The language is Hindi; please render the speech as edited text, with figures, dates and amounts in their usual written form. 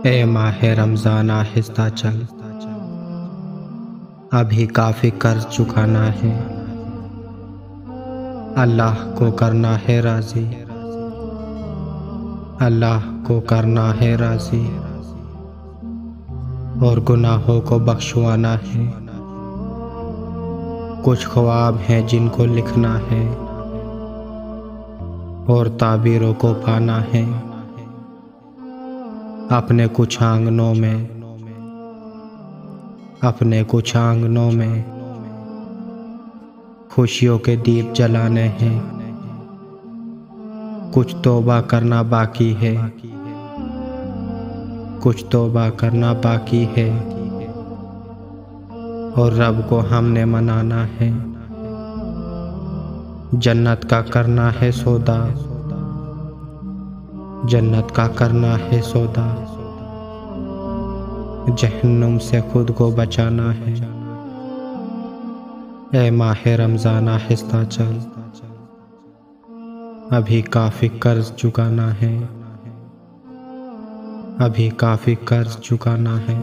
ए माहे रमज़ान आहिस्ता चल, अभी काफ़ी कर्ज चुकाना है। अल्लाह को करना है राज़ी, अल्लाह को करना है राज़ी, और गुनाहों को बख्शवाना है। कुछ ख्वाब हैं जिनको लिखना है, और ताबीरों को पाना है। अपने कुछ आंगनों में खुशियों के दीप जलाने हैं। कुछ तौबा करना बाकी है, कुछ तौबा करना बाकी है, और रब को हमने मनाना है। जन्नत का करना है सौदा, जन्नत का करना है सौदा, जहन्नुम से खुद को बचाना है। ए माहे रमज़ान आहिस्ता चल, अभी काफ़ी कर्ज चुकाना है, अभी काफ़ी कर्ज चुकाना है।